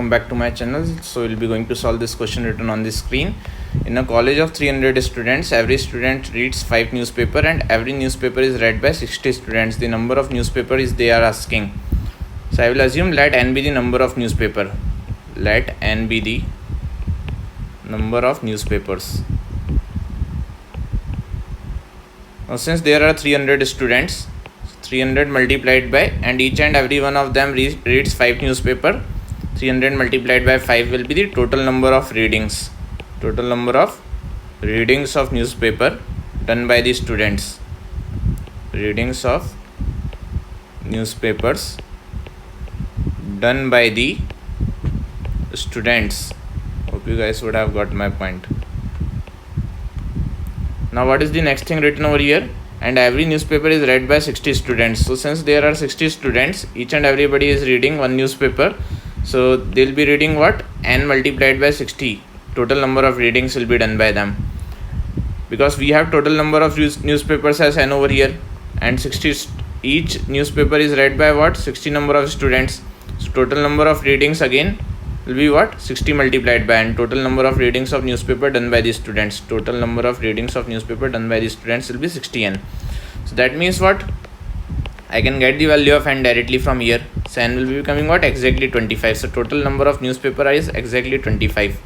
Welcome back to my channel. So we'll be going to solve this question written on the screen. In a college of 300 students, every student reads 5 newspaper and every newspaper is read by 60 students. The number of newspaper is they are asking. So I will assume let n be the number of newspaper. Let n be the number of newspapers. Now since there are 300 students, 300 multiplied by, and each and every one of them reads 5 newspaper, 300 multiplied by 5 will be the total number of readings. Total number of readings of newspaper done by the students. Readings of newspapers done by the students. Hope you guys would have got my point. Now what is the next thing written over here? And every newspaper is read by 60 students. So since there are 60 students, each and everybody is reading one newspaper. So they'll be reading what? N multiplied by 60. Total number of readings will be done by them. Because we have total number of newspapers as N over here. And 60, each newspaper is read by what? 60 number of students. So total number of readings again will be what? 60 multiplied by, and total number of readings of newspaper done by the students. Total number of readings of newspaper done by the students will be 60n. So that means what? I can get the value of n directly from here. So n will be becoming what? Exactly 25. So total number of newspaper is exactly 25.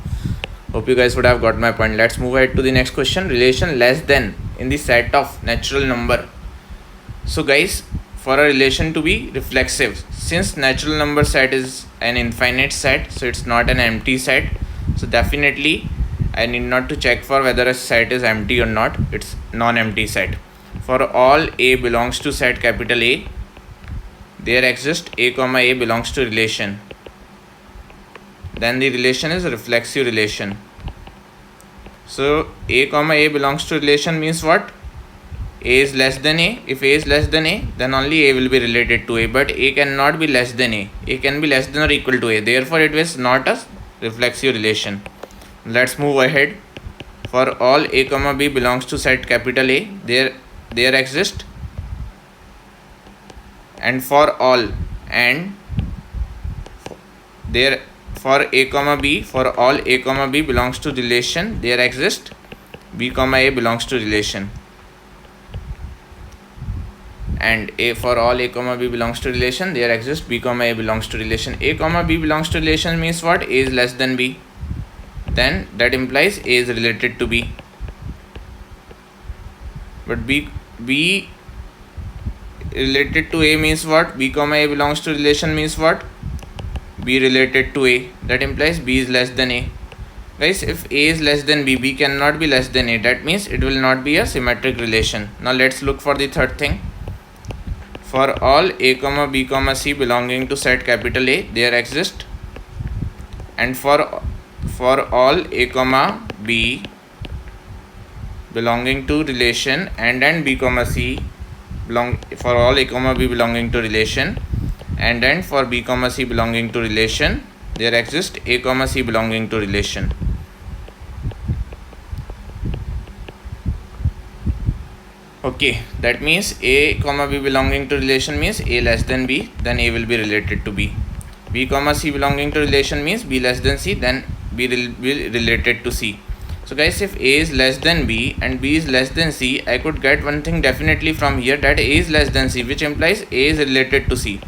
Hope you guys would have got my point. Let's move ahead to the next question. Relation less than in the set of natural number. So guys, for a relation to be reflexive, since natural number set is an infinite set, so it's not an empty set, so definitely I need not to check for whether a set is empty or not. It's non-empty set. For all a belongs to set capital A, there exists a comma a belongs to relation, then the relation is a reflexive relation. So a comma a belongs to relation means what? A is less than A. If A is less than A, then only A will be related to A, but A cannot be less than A. A can be less than or equal to A. Therefore, it is not a reflexive relation. Let's move ahead. For all A comma B belongs to set capital A, there exist, and for all and there for A comma B, for all A comma B belongs to relation, there exist B comma A belongs to relation. And A for all A comma B belongs to relation, there exists B comma A belongs to relation. A comma B belongs to relation means what? A is less than B. Then that implies A is related to B. But B related to A means what? B comma A belongs to relation means what? B related to A. That implies B is less than A. Guys, if A is less than B, B cannot be less than A. That means it will not be a symmetric relation. Now let's look for the third thing. For all A comma B comma C belonging to set capital A, there exist, and for all A comma B belonging to relation, and then B comma C for all A comma B belonging to relation, and then for B comma C belonging to relation, there exist A comma C belonging to relation. Okay, that means A comma B belonging to relation means A less than B, then A will be related to B. B comma C belonging to relation means B less than C, then B will be related to C. So guys, if A is less than B and B is less than C, I could get one thing definitely from here, that A is less than C, which implies A is related to C.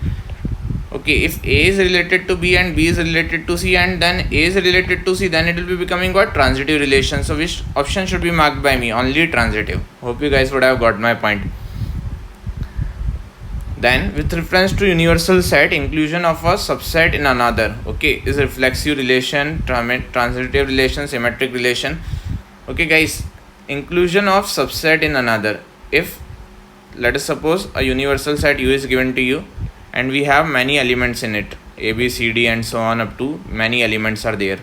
Okay, if A is related to B and B is related to C and then A is related to C, then it will be becoming what? Transitive relation. So which option should be marked by me? Only transitive. Hope you guys would have got my point. Then with reference to universal set, inclusion of a subset in another, okay, is reflexive relation, transitive relation, symmetric relation. Okay guys, inclusion of subset in another. If let us suppose a universal set U is given to you, and we have many elements in it, A, B, C, D and so on up to many elements are there.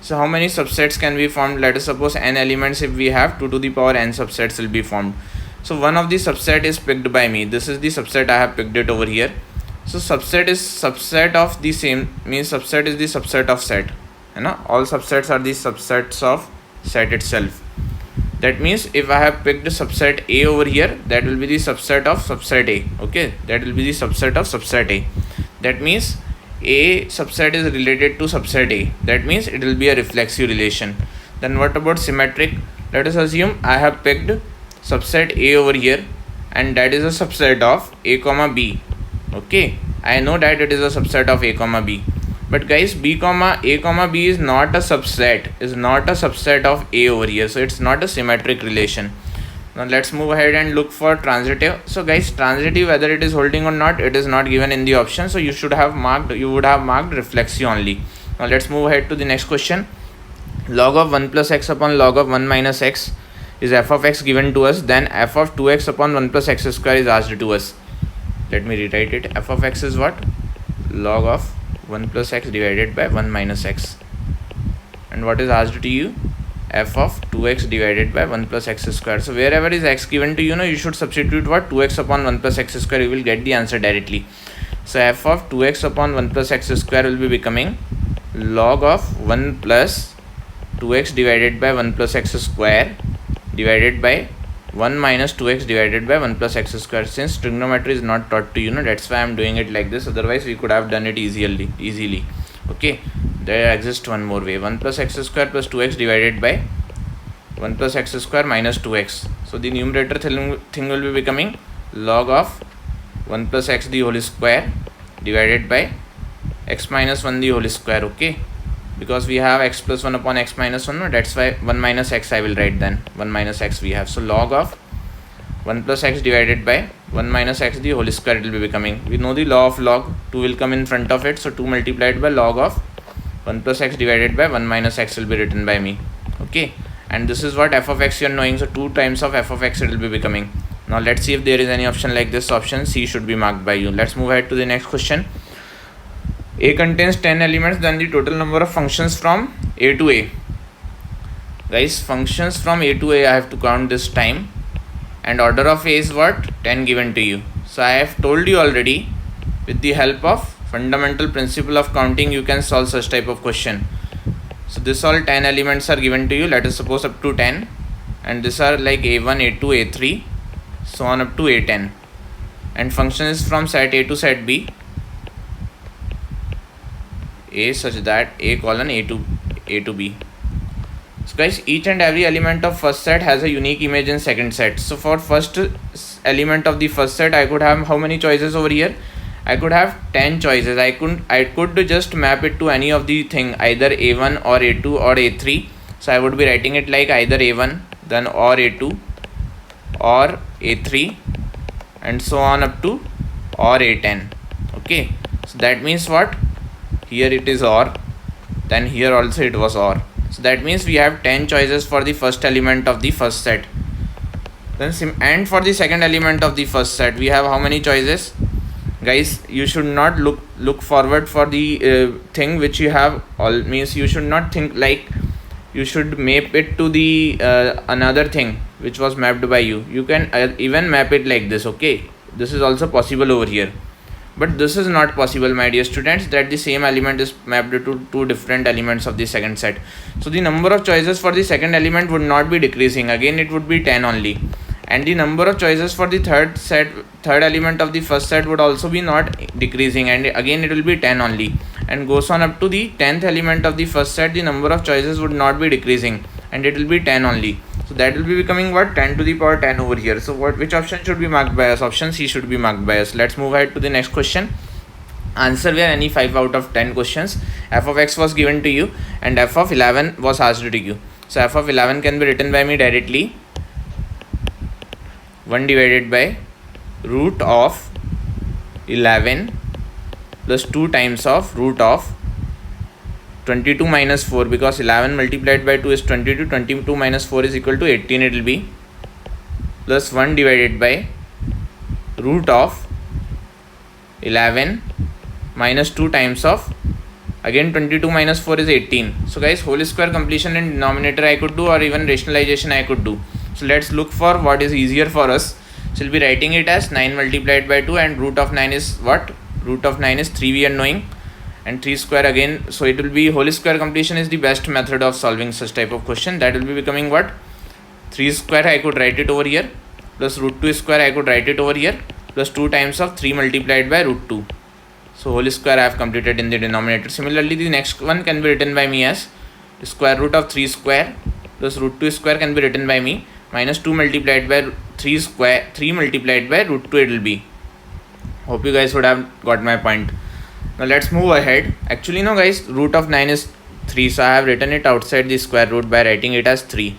So how many subsets can be formed? Let us suppose n elements if we have, 2 to the power n subsets will be formed. So one of the subset is picked by me. This is the subset, I have picked it over here. So subset is subset of the same, means subset is the subset of set. You know, all subsets are the subsets of set itself. That means if I have picked subset A over here, that will be the subset of subset A. Okay, that will be the subset of subset A. That means A subset is related to subset A. That means it will be a reflexive relation. Then what about symmetric? Let us assume I have picked subset A over here, and that is a subset of A comma B. Okay, I know that it is a subset of A comma B. But guys, B comma A comma B is not a subset of A over here. So it's not a symmetric relation. Now let's move ahead and look for transitive. So guys, transitive, whether it is holding or not, it is not given in the option. So you would have marked reflexive only. Now let's move ahead to the next question. Log of 1 plus x upon log of 1 minus x is f of x given to us. Then f of 2x upon 1 plus x square is asked to us. Let me rewrite it. F of x is what? Log of 1 plus x divided by 1 minus x. And what is asked to you? F of 2x divided by 1 plus x square. So wherever is x given to you, you should substitute what? 2x upon 1 plus x square. You will get the answer directly. So f of 2x upon 1 plus x square will be becoming log of 1 plus 2x divided by 1 plus x square divided by 1 minus 2x divided by 1 plus x square. Since trigonometry is not taught to you, that's why I am doing it like this. Otherwise we could have done it easily. Okay, there exists one more way. 1 plus x square plus 2x divided by 1 plus x square minus 2x. So the numerator thing will be becoming log of 1 plus x the whole square divided by x minus 1 the whole square. Okay, because we have x plus 1 upon x minus 1, that's why 1 minus x I will write. Then 1 minus x we have. So log of 1 plus x divided by 1 minus x the whole square it will be becoming. We know the law of log. 2 will come in front of it. So 2 multiplied by log of 1 plus x divided by 1 minus x will be written by me. Okay, and this is what f of x you are knowing. So 2 times of f of x it will be becoming. Now let's see if there is any option like this. Option C should be marked by you. Let's move ahead to the next question. A contains 10 elements, then the total number of functions from A to A. Guys, functions from A to A I have to count this time, and order of A is what? 10 given to you. So I have told you already, with the help of fundamental principle of counting you can solve such type of question. So this all 10 elements are given to you. Let us suppose up to 10, and these are like A1, A2, A3, so on up to A10, and function is from set A to set B, A such that A colon A to B. So guys, each and every element of first set has a unique image in second set. So for first element of the first set, I could have how many choices over here? I could have 10 choices. I could just map it to any of the thing, either A1 or A2 or A3. So I would be writing it like either A1 then or A2 or A3 and so on up to or A10. Okay, so that means what? Here it is OR, then here also it was OR. So that means we have 10 choices for the first element of the first set. Then and for the second element of the first set we have how many choices? Guys, you should not look forward for the thing which you have. All means you should not think like you should map it to the another thing which was mapped by you. You can even map it like this. Okay, this is also possible over here. But this is not possible, my dear students, that the same element is mapped to two different elements of the second set. So the number of choices for the second element would not be decreasing. Again, it would be 10 only. And the number of choices for the third element of the first set would also be not decreasing. And again, it will be 10 only. And goes on up to the 10th element of the first set, the number of choices would not be decreasing. And it will be 10 only. So that will be becoming what? 10 to the power 10 over here. So which option should be marked by us? Option C should be marked by us. Let's move ahead to the next question. Answer where any 5 out of 10 questions. F of x was given to you and f of 11 was asked to you. So f of 11 can be written by me directly. 1 divided by root of 11 plus 2 times of root of 22 minus 4, because 11 multiplied by 2 is 22, 22 minus 4 is equal to 18 it will be, plus 1 divided by root of 11 minus 2 times of, again 22 minus 4 is 18. So guys, whole square completion in denominator I could do, or even rationalization I could do. So let's look for what is easier for us. So we'll be writing it as 9 multiplied by 2, and root of 9 is what? Root of 9 is 3 we are knowing, and 3 square again. So it will be whole square completion is the best method of solving such type of question. That will be becoming what? 3 square I could write it over here, plus root 2 square I could write it over here, plus 2 times of 3 multiplied by root 2. So whole square I have completed in the denominator. Similarly, the next one can be written by me as square root of 3 square plus root 2 square can be written by me minus 2 multiplied by 3 square, 3 multiplied by root 2 it will be. Hope you guys would have got my point. Now let's move ahead. Actually no guys, root of 9 is 3, so I have written it outside the square root by writing it as 3.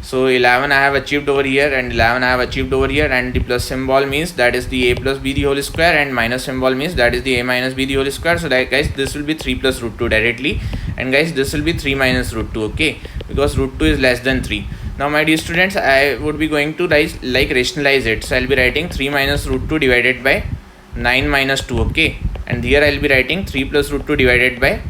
So 11 I have achieved over here and 11 I have achieved over here, and the plus symbol means that is the a plus b the whole square, and minus symbol means that is the a minus b the whole square. So that guys, this will be 3 plus root 2 directly, and guys this will be 3 minus root 2, okay, because root 2 is less than 3. Now my dear students, I would be going to rationalize it. So I'll be writing 3 minus root 2 divided by 9 minus 2, okay, and here I'll be writing 3 plus root 2 divided by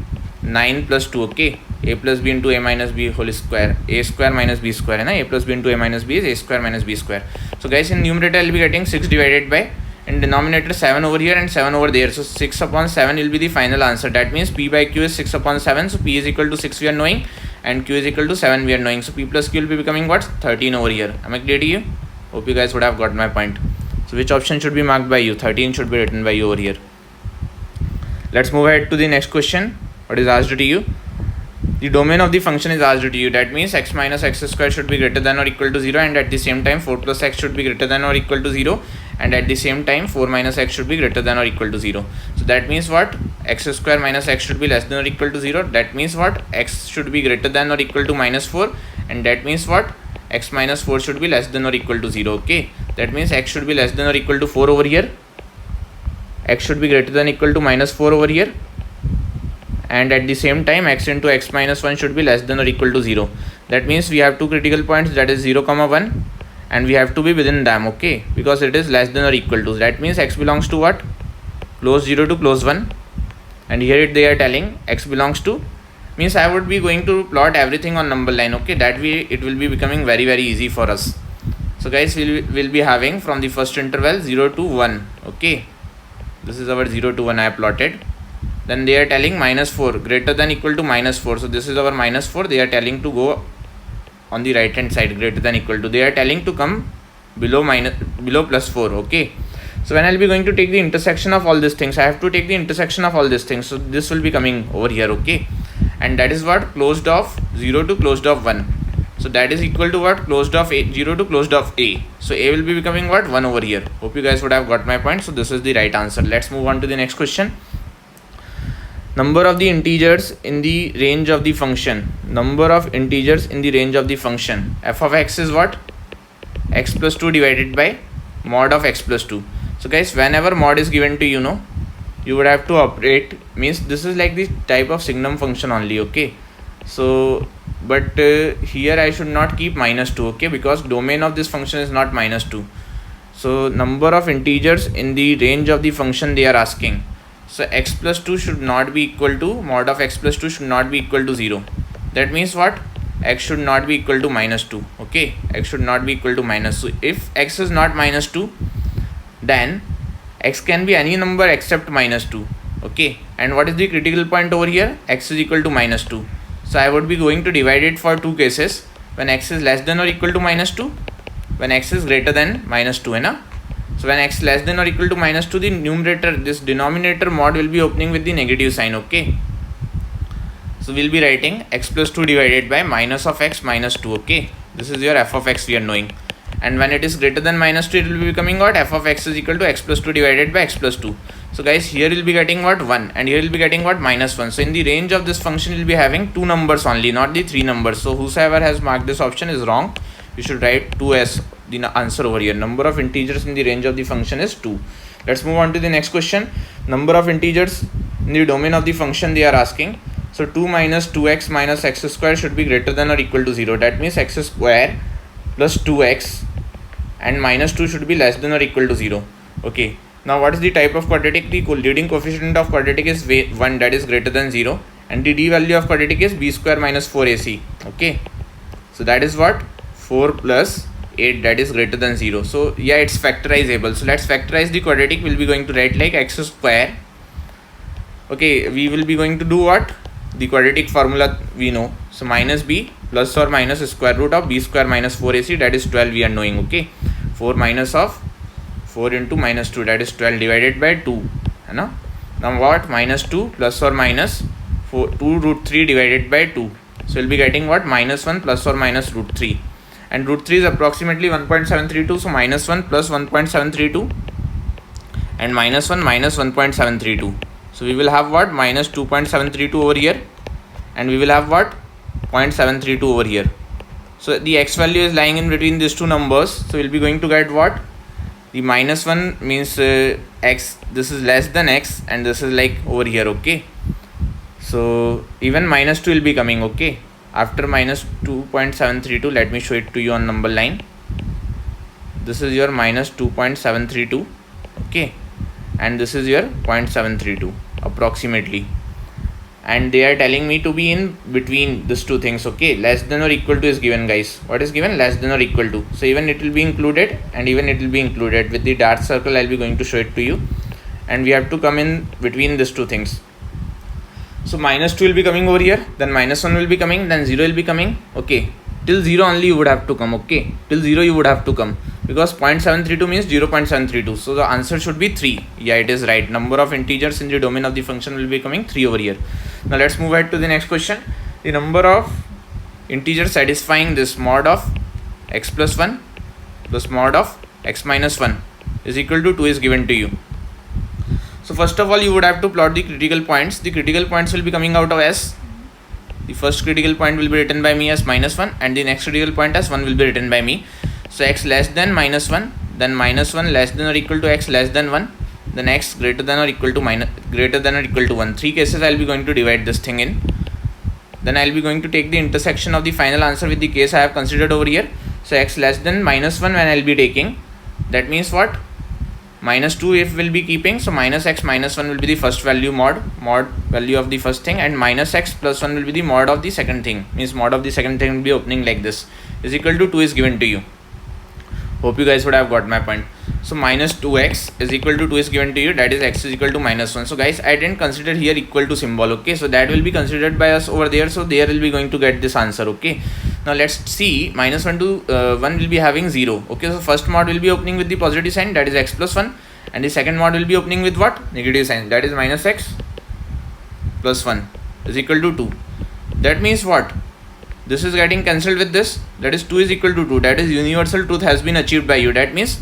9 plus 2, okay, a plus b into a minus b whole square, a square minus b square, and a plus b into a minus b is a square minus b square. So guys, in numerator I'll be getting 6 divided by, in denominator 7 over here and 7 over there, so 6 upon 7 will be the final answer. That means p by q is 6 upon 7, so p is equal to 6 we are knowing, and q is equal to 7 we are knowing, so p plus q will be becoming what, 13 over here. Am I clear to you? Hope you guys would have got my point. So which option should be marked by you? 13 should be written by you over here. Let's move ahead to the next question. What is asked to you? The domain of the function is asked to you. That means x minus x square should be greater than or equal to 0, and at the same time 4 plus x should be greater than or equal to 0, and at the same time 4 minus x should be greater than or equal to 0. So that means what? X square minus x should be less than or equal to 0. That means what? X should be greater than or equal to minus 4, and that means what? X minus 4 should be less than or equal to 0, okay. That means x should be less than or equal to 4 over here, x should be greater than or equal to minus 4 over here, and at the same time x into x minus 1 should be less than or equal to 0. That means we have two critical points, that is 0 comma 1, and we have to be within them, okay, because it is less than or equal to. That means x belongs to what? Close 0 to close 1, and here they are telling x belongs to, means I would be going to plot everything on number line, okay, that way it will be becoming very easy for us. So guys, we'll be having from the first interval 0 to 1, okay, this is our 0 to 1 I have plotted. Then they are telling minus 4 greater than equal to minus 4, so this is our minus 4. They are telling to go on the right hand side, greater than equal to, they are telling to come below plus 4, okay. So when I'll be going to take the intersection of all these things, I have to take the intersection of all these things, so this will be coming over here, okay, and that is what? Closed of 0 to closed of 1, so that is equal to what? Closed of 0 to closed of a, so a will be becoming what? 1 over here. Hope you guys would have got my point. So this is the right answer. Let's move on to the next question. Number of the integers in the range of the function. Number of integers in the range of the function. F of x is what? X plus 2 divided by mod of x plus 2. So guys, whenever mod is given to you know, you would have to operate, means this is like the type of signum function only, okay. So but here I should not keep minus 2, okay, because domain of this function is not minus 2. So number of integers in the range of the function they are asking. So x plus 2 should not be equal to, mod of x plus 2 should not be equal to 0. That means what? X should not be equal to minus 2, okay, x should not be equal to minus. So if x is not minus 2, then x can be any number except minus 2, okay. And what is the critical point over here? X is equal to minus 2. So I would be going to divide it for two cases, when x is less than or equal to minus 2, when x is greater than minus 2, na? So when x less than or equal to minus 2, the numerator, this denominator mod will be opening with the negative sign, okay. So we'll be writing x plus 2 divided by minus of x minus 2, okay. This is your f of x we are knowing. And when it is greater than minus 2, it will be becoming what? F of x is equal to x plus 2 divided by x plus 2. So guys, here we'll be getting what? 1, and here we'll be getting what? Minus 1. So in the range of this function, we'll be having two numbers only, not the three numbers. So whosoever has marked this option is wrong. You should write 2 as the answer over here. Number of integers in the range of the function is 2. Let's move on to the next question. Number of integers in the domain of the function they are asking. So 2 minus 2x minus x square should be greater than or equal to 0. That means x square plus 2x and minus 2 should be less than or equal to 0. Okay. Now what is the type of quadratic? The leading coefficient of quadratic is 1, that is greater than 0. And the d value of quadratic is b square minus 4ac. Okay. So that is what? 4 plus 8, that is greater than 0. So yeah, it's factorizable. So let's factorize the quadratic. We'll be going to write like x square. Okay, we will be going to do what? The quadratic formula we know. So minus b plus or minus square root of b square minus 4ac, that is 12 we are knowing, okay. 4 minus of 4 into minus 2, that is 12 divided by 2, है ना. Now what? Minus 2 plus or minus 2 root 3 divided by 2. So we'll be getting what? Minus 1 plus or minus root 3. And root 3 is approximately 1.732. So minus 1 plus 1.732 and minus 1 minus 1.732. So we will have what? Minus 2.732 over here, and we will have what? 0.732 over here. So the x value is lying in between these two numbers. So we'll be going to get what? The minus 1 means x, this is less than x, and this is like over here, okay? So even minus 2 will be coming, okay? After minus 2.732, let me show it to you on number line. This is your minus 2.732, okay? And this is your 0.732 approximately. And they are telling me to be in between these two things, okay? Less than or equal to is given, guys. What is given? Less than or equal to. So even it will be included, and even it will be included. With the dark circle, I'll be going to show it to you. And we have to come in between these two things. So minus 2 will be coming over here, then minus 1 will be coming, then 0 will be coming, okay? Till 0 only you would have to come, okay? Till 0 you would have to come, because 0.732 means 0.732. So the answer should be 3. Yeah, it is right. Number of integers in the domain of the function will be coming 3 over here. Now let's move ahead to the next question. The number of integers satisfying this mod of x plus 1 plus mod of x minus 1 is equal to 2 is given to you. So first of all, you would have to plot the critical points. The critical points will be coming out of S. The first critical point will be written by me as minus 1, and the next critical point as 1 will be written by me. So x less than minus 1, then minus 1 less than or equal to x less than 1, then x greater than or equal to 1. 3 cases I will be going to divide this thing in. Then I will be going to take the intersection of the final answer with the case I have considered over here. So x less than minus 1 when I will be taking, that means what? Minus 2 if will be keeping, so minus x minus 1 will be the first value mod value of the first thing, and minus x plus 1 will be the mod of the second thing, means mod of the second thing will be opening like this, is equal to 2 is given to you. Hope you guys would have got my point. So minus 2x is equal to 2 is given to you, that is x is equal to minus 1. So guys, I didn't consider here equal to symbol, okay? So that will be considered by us over there, so there will be going to get this answer, okay? Now let's see, minus 1 to 1 will be having 0, okay? So first mod will be opening with the positive sign, that is x plus 1, and the second mod will be opening with what? Negative sign, that is minus x plus 1 is equal to 2. That means what? This is getting cancelled with this, that is 2 is equal to 2, that is universal truth has been achieved by you. That means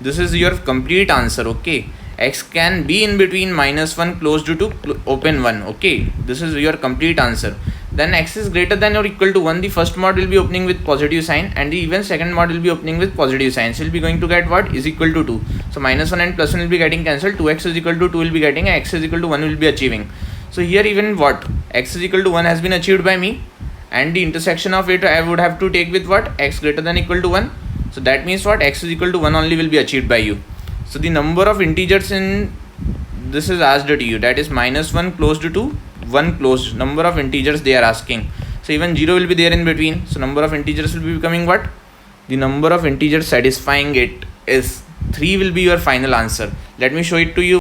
this is your complete answer, okay? X can be in between minus 1 closed to open 1, okay? This is your complete answer. Then x is greater than or equal to 1, the first mod will be opening with positive sign, and the even second mod will be opening with positive sign. So we'll be going to get what? Is equal to 2. So minus 1 and plus 1 will be getting cancelled, 2x is equal to 2 will be getting, and x is equal to 1 will be achieving. So here even what? X is equal to 1 has been achieved by me, and the intersection of it I would have to take with what? X greater than equal to 1. So that means what? X is equal to 1 only will be achieved by you. So the number of integers in this is asked to you, that is minus 1 closed to 1 closed. Number of integers they are asking. So even 0 will be there in between. So number of integers will be becoming what? The number of integers satisfying it is 3 will be your final answer. Let me show it to you.